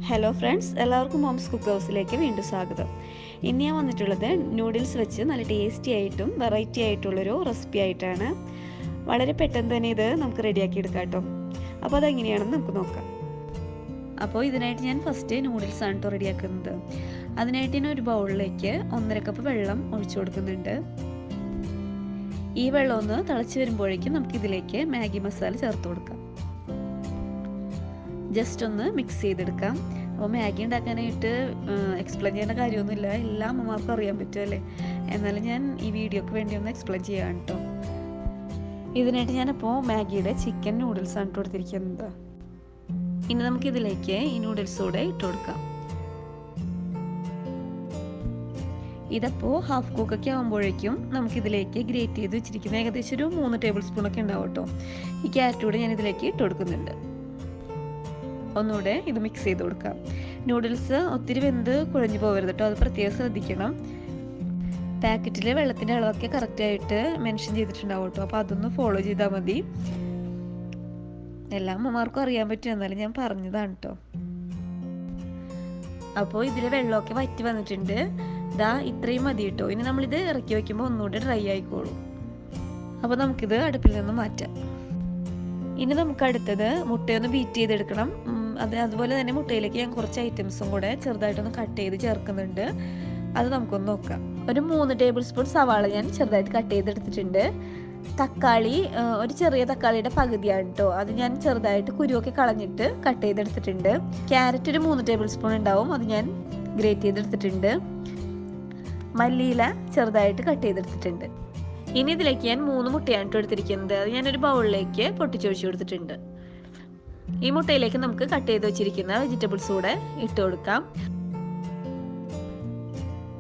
Hello friends, എല്ലാവർക്കും moms കുക്ക്ഹൗസിലേക്ക് വീണ്ടും സ്വാഗതം. ഇന്ന് ഞാൻ വന്നിട്ടുള്ളത് നൂഡിൽസ് വെച്ച് നല്ല ടേസ്റ്റി ആയിട്ടും വെറൈറ്റി ആയിട്ടുള്ളൊരു റെസിപ്പി ആയിട്ടാണ്. വളരെ പെട്ടെന്ന് തന്നെ ഇത് നമുക്ക് റെഡിയാക്കി എടുക്കാം കേട്ടോ. അപ്പോൾ അതെങ്ങനെയാണെന്ന് നമുക്ക് നോക്കാം. അപ്പോൾ ഇതിനായിട്ട് ഞാൻ ഫസ്റ്റ് നൂഡിൽസ് ആണ് കേട്ടോ റെഡിയാക്കുന്നത്. അതിനായിട്ട് ഞാൻ ഒരു ബൗളിലേക്ക് 1.5 കപ്പ് വെള്ളം ഒഴിച്ചു കൊടുക്കുന്നുണ്ട്. ഈ വെള്ളം ഒന്ന് തിളച്ച് വരുമ്പോഴേക്കും നമുക്കിതിലേക്ക് മാഗി മസാല ചേർത്ത് കൊടുക്കാം. ജസ്റ്റ് ഒന്ന് മിക്സ് ചെയ്തെടുക്കാം. അപ്പോൾ മാഗി ഉണ്ടാക്കാനായിട്ട് എക്സ്പ്ലെയിൻ ചെയ്യേണ്ട കാര്യമൊന്നുമില്ല, എല്ലാ അമ്മമാർക്കും അറിയാൻ പറ്റുമല്ലേ. എന്നാലും ഞാൻ ഈ വീഡിയോക്ക് വേണ്ടി ഒന്ന് എക്സ്പ്ലെയിൻ ചെയ്യാം കേട്ടോ. ഇതിനായിട്ട് ഞാനപ്പോൾ മാഗിയുടെ ചിക്കൻ നൂഡിൽസാണ് ഇട്ട് കൊടുത്തിരിക്കുന്നത്. ഇനി നമുക്കിതിലേക്ക് ഈ നൂഡിൽസ് കൂടെ ഇട്ട് കൊടുക്കാം. ഇതപ്പോൾ ഹാഫ് കുക്കൊക്കെ ആകുമ്പോഴേക്കും നമുക്കിതിലേക്ക് ഗ്രേറ്റ് ചെയ്ത് വെച്ചിരിക്കുന്ന ഏകദേശം ഒരു 3 ടേബിൾ സ്പൂണൊക്കെ ഉണ്ടാവും കേട്ടോ. ഈ ക്യാരറ്റ് കൂടെ ഞാൻ ഇതിലേക്ക് ഇട്ട് കൊടുക്കുന്നുണ്ട്. ഒന്നുകൂടെ ഇത് മിക്സ് ചെയ്ത് കൊടുക്കാം. നൂഡിൽസ് ഒത്തിരി വെന്ത് കുഴഞ്ഞു പോകരുത് കേട്ടോ, അത് പ്രത്യേകം ശ്രദ്ധിക്കണം. പാക്കറ്റിൽ വെള്ളത്തിൻ്റെ അളവൊക്കെ കറക്റ്റായിട്ട് മെൻഷൻ ചെയ്തിട്ടുണ്ടാവും കേട്ടോ, അപ്പോൾ അതൊന്ന് ഫോളോ ചെയ്താൽ മതി. എല്ലാ അമ്മമാർക്കും അറിയാൻ പറ്റും, എന്നാലും ഞാൻ പറഞ്ഞതാണ് കേട്ടോ. അപ്പോൾ ഇതിൽ വെള്ളമൊക്കെ വറ്റി വന്നിട്ടുണ്ട്. ഇതാ ഇത്രയും മതി കേട്ടോ. ഇനി നമ്മളിത് ഇറക്കി വയ്ക്കുമ്പോൾ ഒന്നുകൂടെ ഡ്രൈ ആയിക്കോളും. അപ്പോൾ നമുക്കിത് അടുപ്പിൽ നിന്ന് മാറ്റാം. ഇനി നമുക്ക് അടുത്തത് മുട്ടയൊന്ന് ബീറ്റ് ചെയ്തെടുക്കണം. അതുപോലെ തന്നെ മുട്ടയിലേക്ക് ഞാൻ കുറച്ച് ഐറ്റംസും കൂടെ ചെറുതായിട്ടൊന്ന് കട്ട് ചെയ്ത് ചേർക്കുന്നുണ്ട്. അത് നമുക്കൊന്ന് നോക്കാം. ഒരു 3 ടേബിൾ സ്പൂൺ സവാള ഞാൻ ചെറുതായിട്ട് കട്ട് ചെയ്തെടുത്തിട്ടുണ്ട്. തക്കാളി ഒരു ചെറിയ തക്കാളിയുടെ പകുതിയാണ് കേട്ടോ, അത് ഞാൻ ചെറുതായിട്ട് കുരുവൊക്കെ കളഞ്ഞിട്ട് കട്ട് ചെയ്തെടുത്തിട്ടുണ്ട്. ക്യാരറ്റ് ഒരു 3 ടേബിൾ സ്പൂൺ ഉണ്ടാവും, അത് ഞാൻ ഗ്രേറ്റ് ചെയ്തെടുത്തിട്ടുണ്ട്. മല്ലിയില ചെറുതായിട്ട് കട്ട് ചെയ്തെടുത്തിട്ടുണ്ട്. ഇനി ഇതിലേക്ക് ഞാൻ 3 മുട്ടയാണ് എടുത്തിരിക്കുന്നത്. അത് ഞാനൊരു ബൗളിലേക്ക് പൊട്ടിച്ചൊഴിച്ചു കൊടുത്തിട്ടുണ്ട്. ഈ മുട്ടയിലേക്ക് നമുക്ക് കട്ട് ചെയ്ത് വെച്ചിരിക്കുന്ന വെജിറ്റബിൾസ് കൂടെ ഇട്ട് കൊടുക്കാം.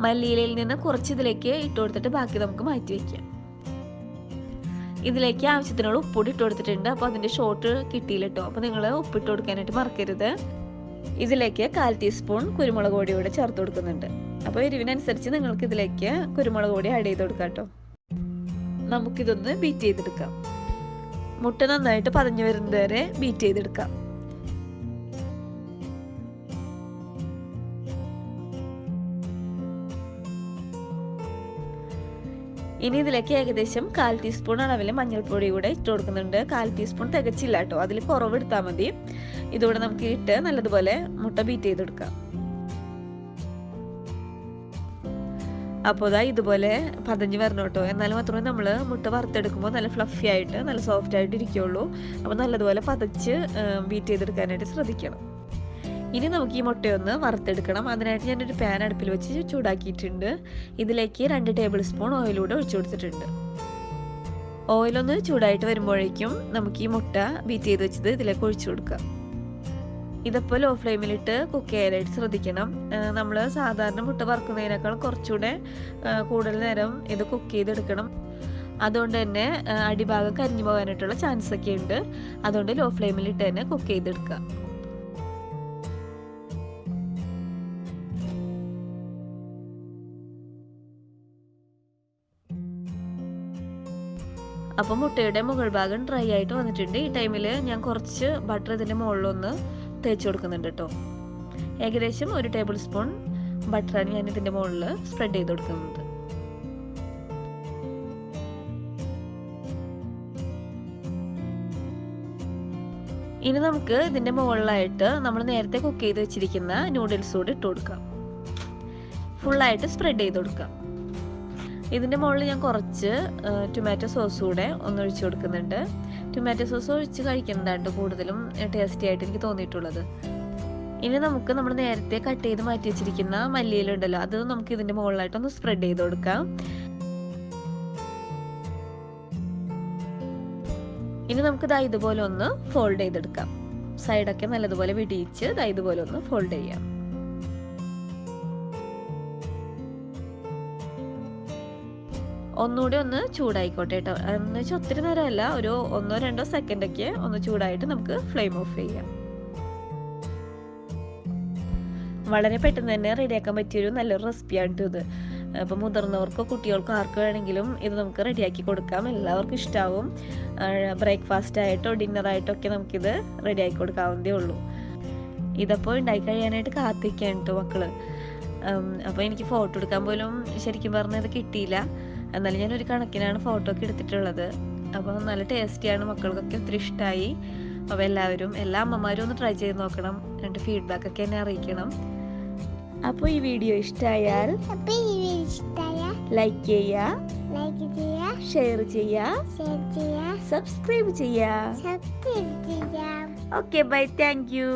മല്ലിയിലയിൽ നിന്ന് കുറച്ച് ഇതിലേക്ക് ഇട്ട് കൊടുത്തിട്ട് ബാക്കി നമുക്ക് മാറ്റി വയ്ക്കാം. ഇതിലേക്ക് ആവശ്യത്തിനുള്ള ഉപ്പൊടി ഇട്ട് കൊടുത്തിട്ടുണ്ട്. അപ്പോൾ അതിൻ്റെ ഷോട്ട് കിട്ടിയില്ല കേട്ടോ, അപ്പോൾ നിങ്ങൾ ഉപ്പിട്ട് കൊടുക്കാനായിട്ട് മറക്കരുത്. ഇതിലേക്ക് 1/4 ടീസ്പൂൺ കുരുമുളക് പൊടി കൂടെ ചേർത്ത് കൊടുക്കുന്നുണ്ട്. അപ്പോൾ എരിവിനനുസരിച്ച് നിങ്ങൾക്ക് ഇതിലേക്ക് കുരുമുളക് പൊടി ആഡ് ചെയ്ത് കൊടുക്കാം കേട്ടോ. നമുക്കിതൊന്ന് ബീറ്റ് ചെയ്തെടുക്കാം. മുട്ട നന്നായിട്ട് പതഞ്ഞു വരുന്നത് വരെ ബീറ്റ് ചെയ്തെടുക്കാം. ഇനി ഇതിലേക്ക് ഏകദേശം 1/4 ടീസ്പൂൺ അളവിൽ മഞ്ഞൾപ്പൊടി കൂടെ ഇട്ട് കൊടുക്കുന്നുണ്ട്. 1/4 ടീസ്പൂൺ തികച്ചില്ല കേട്ടോ, അതിൽ കുറവ് എടുത്താൽ മതി. ഇതുകൂടെ നമുക്ക് ഇട്ട് നല്ലതുപോലെ മുട്ട ബീറ്റ് ചെയ്തെടുക്കാം. അപ്പോൾ ഇതാ ഇതുപോലെ പതഞ്ഞ് വരണം കേട്ടോ, എന്നാൽ മാത്രമേ നമ്മൾ മുട്ട വറുത്തെടുക്കുമ്പോൾ നല്ല ഫ്ലഫി ആയിട്ട് നല്ല സോഫ്റ്റ് ആയിട്ട് ഇരിക്കുകയുള്ളൂ. അപ്പോൾ നല്ലതുപോലെ പതച്ച് ബീറ്റ് ചെയ്തെടുക്കാനായിട്ട് ശ്രദ്ധിക്കണം. ഇനി നമുക്ക് ഈ മുട്ടയൊന്ന് വറുത്തെടുക്കണം. അതിനായിട്ട് ഞാനൊരു പാൻ അടുപ്പിൽ വെച്ച് ചൂടാക്കിയിട്ടുണ്ട്. ഇതിലേക്ക് 2 ടേബിൾ സ്പൂൺ ഓയിലൂടെ ഒഴിച്ചു കൊടുത്തിട്ടുണ്ട്. ഓയിലൊന്ന് ചൂടായിട്ട് വരുമ്പോഴേക്കും നമുക്ക് ഈ മുട്ട ബീറ്റ് ചെയ്ത് വെച്ചത് ഇതിലേക്ക് ഒഴിച്ചു കൊടുക്കാം. ഇതിപ്പോൾ ലോ ഫ്ലെയിമിലിട്ട് കുക്ക് ചെയ്യാനായിട്ട് ശ്രദ്ധിക്കണം. നമ്മൾ സാധാരണ മുട്ട വറുക്കുന്നതിനേക്കാൾ കുറച്ചുകൂടെ കൂടുതൽ നേരം ഇത് കുക്ക് ചെയ്തെടുക്കണം. അതുകൊണ്ട് തന്നെ അടിഭാഗം കരിഞ്ഞു പോകാനായിട്ടുള്ള ചാൻസ് ഒക്കെ ഉണ്ട്. അതുകൊണ്ട് ലോ ഫ്ലെയിമിലിട്ട് തന്നെ കുക്ക് ചെയ്തെടുക്കുക. അപ്പോൾ മുട്ടയുടെ മുകൾ ഭാഗം ഡ്രൈ ആയിട്ട് വന്നിട്ടുണ്ട്. ഈ ടൈമിൽ ഞാൻ കുറച്ച് ബട്ടർ ഇതിൻ്റെ മുകളിലൊന്ന് തേച്ച് കൊടുക്കുന്നുണ്ട് കേട്ടോ. ഏകദേശം 1 ടേബിൾ സ്പൂൺ ബട്ടറാണ് ഞാൻ ഇതിൻ്റെ മുകളിൽ സ്പ്രെഡ് ചെയ്ത് കൊടുക്കുന്നത്. ഇനി നമുക്ക് ഇതിൻ്റെ മുകളിലായിട്ട് നമ്മൾ നേരത്തെ കുക്ക് ചെയ്ത് വെച്ചിരിക്കുന്ന നൂഡിൽസ് കൂടി ഇട്ട് കൊടുക്കാം. ഫുള്ളായിട്ട് സ്പ്രെഡ് ചെയ്ത് കൊടുക്കാം. ഇതിൻ്റെ മുകളിൽ ഞാൻ കുറച്ച് ടൊമാറ്റോ സോസ് കൂടെ ഒന്ന് ഒഴിച്ചു കൊടുക്കുന്നുണ്ട്. ടൊമാറ്റോ സോസ് ഒഴിച്ച് കഴിക്കുന്നതാണ് കൂടുതലും ടേസ്റ്റി ആയിട്ട് എനിക്ക് തോന്നിയിട്ടുള്ളത്. ഇനി നമുക്ക് നമ്മൾ നേരത്തെ കട്ട് ചെയ്ത് മാറ്റി വെച്ചിരിക്കുന്ന മല്ലിയില ഉണ്ടല്ലോ, അത് നമുക്ക് ഇതിൻ്റെ മുകളിലായിട്ടൊന്ന് സ്പ്രെഡ് ചെയ്ത് കൊടുക്കാം. ഇനി നമുക്ക് ദാ ഇതുപോലെ ഒന്ന് ഫോൾഡ് ചെയ്തെടുക്കാം. സൈഡൊക്കെ നല്ലതുപോലെ വിടിയിച്ച് ദാ ഇതുപോലെ ഒന്ന് ഫോൾഡ് ചെയ്യാം. ഒന്നുകൂടി ഒന്ന് ചൂടായിക്കോട്ടെ കേട്ടോ. എന്ന് വെച്ചാൽ ഒത്തിരി നേരമല്ല, ഒരു 1-2 സെക്കൻഡൊക്കെ ഒന്ന് ചൂടായിട്ട് നമുക്ക് ഫ്ലെയിം ഓഫ് ചെയ്യാം. വളരെ പെട്ടെന്ന് തന്നെ റെഡിയാക്കാൻ പറ്റിയൊരു നല്ലൊരു റെസിപ്പിയാണ് ഇത്. അപ്പോൾ മുതിർന്നവർക്കോ കുട്ടികൾക്കോ ആർക്ക് വേണമെങ്കിലും ഇത് നമുക്ക് റെഡിയാക്കി കൊടുക്കാം. എല്ലാവർക്കും ഇഷ്ടമാവും. ബ്രേക്ക്ഫാസ്റ്റ് ആയിട്ടോ ഡിന്നറായിട്ടോ ഒക്കെ നമുക്കിത് റെഡിയാക്കി കൊടുക്കാവുന്നതേ ഉള്ളൂ. ഇതപ്പോൾ ഉണ്ടായി കഴിയാനായിട്ട് കാത്തിരിക്കാൻ കേട്ടോ മക്കള്. അപ്പോൾ എനിക്ക് ഫോട്ടോ എടുക്കാൻ പോലും ശരിക്കും പറഞ്ഞത് കിട്ടിയില്ല. എന്നാലും ഞാനൊരു കണക്കിനാണ് ഫോട്ടോ ഒക്കെ എടുത്തിട്ടുള്ളത്. അപ്പോൾ നല്ല ടേസ്റ്റിയാണ്, മക്കൾക്കൊക്കെ ഒത്തിരി ഇഷ്ടമായി. അപ്പോൾ എല്ലാവരും, എല്ലാ അമ്മമാരും ഒന്ന് ട്രൈ ചെയ്ത് നോക്കണം. എന്നിട്ട് ഫീഡ്ബാക്കൊക്കെ എന്നെ അറിയിക്കണം. അപ്പോൾ ഈ വീഡിയോ ഇഷ്ടമായാൽ ലൈക്ക് ചെയ്യുക, ഷെയർ ചെയ്യുക, സബ്സ്ക്രൈബ് ചെയ്യുക. Okay bye, thank you.